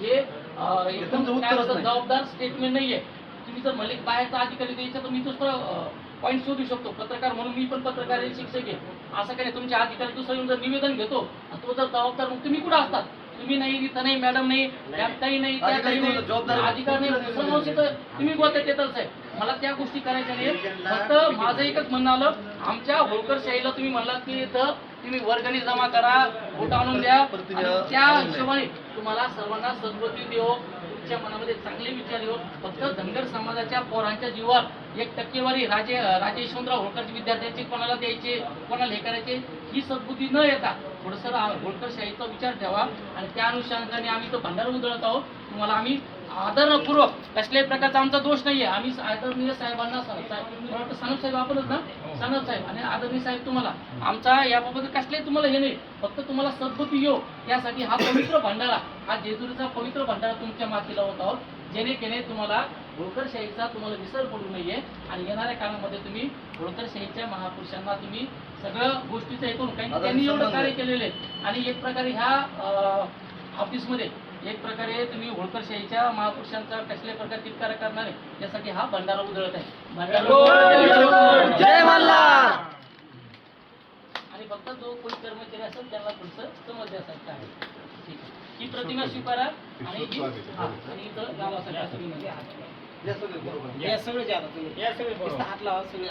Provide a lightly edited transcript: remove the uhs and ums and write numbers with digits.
हे एकदम जबाबदार स्टेटमेंट नाहीये. तुम्ही जर म्हणले बाहेरचा अधिकारी द्यायचा तर मी दुसरं पॉईंट शोधू शकतो. पत्रकार म्हणून मी पण पत्रकार आहे, शिक्षक आहे. असं काही नाही. तुमच्या अधिकारी दुसरं येऊन जर निवेदन घेतो आणि तो जर जबाबदार, मग तुम्ही कुठं असतात? तुम्ही नाही, तिथं नाही, मॅडम नाही, त्यात काही नाही, त्या काही नाही, अधिकार नाही, समोरचे तर तुम्ही गोत्यात येतच आहे. मला त्या गोष्टी करायच्या नाही. फक्त माझं एकच म्हणणं आलं, आमच्या होळकरशाहीला तुम्ही म्हणलात की इथं तुम्ही वर्गणी जमा करा, वोट आणून द्या, आणि त्या हिशोबाने तुम्हाला सर्वांना सद्बुद्धी देऊ, तुमच्या मनामध्ये चांगले विचार येऊ. फक्त धनगर समाजाच्या पोरांच्या जीवावर 1% राजे यशवंतराव होळकरच्या विद्यार्थ्यांचे कोणाला द्यायचे, कोणाला हे करायचे, ही सद्बुद्धी न येता थोडंसं होळकरशाहीचा विचार ठेवा. आणि त्या अनुषंगाने आम्ही तो भंडारा उधळत आहोत. तुम्हाला आम्ही आदरपूर्वक, कसल्याही प्रकारचा आमचा दोष नाहीये. आम्ही आदरणीय साहेबांना, सानप साहेब आपणच ना, सानप साहेब आणि आदरणीय साहेब, तुम्हाला आमचा याबाबत कसलेही तुम्हाला हे नाही. फक्त तुम्हाला सद्बुद्धी येऊ यासाठी हा पवित्र भंडारा, हा जेजुरीचा पवित्र भंडारा तुमच्या मातीला होत आहोत. जेणेकेने तुम्हाला होळकरशाहीचा तुम्हाला विसर पडू नये. आणि येणाऱ्या काळामध्ये तुम्ही होळकरशाहीच्या महापुरुषांना तुम्ही सगळं गोष्टीचं हे करून, काही त्यांनी एवढं कार्य केलेले आहे. आणि एक प्रकारे ह्या ऑफिसमध्ये एक प्रकारे तुम्ही होळकरशाहीच्या महापुरुषांचा कसल्या प्रकारे तिटकारा करणार आहे, यासाठी हा भंडारा उधळत आहे. जय मल्हार. आणि फक्त जो कोणी कर्मचारी असेल त्याला थोडंसं समज द्यायचं आहे. ठीक आहे, ही प्रतिमा स्वीकारा. आणि इथं गावासाठी हात लावा सगळे.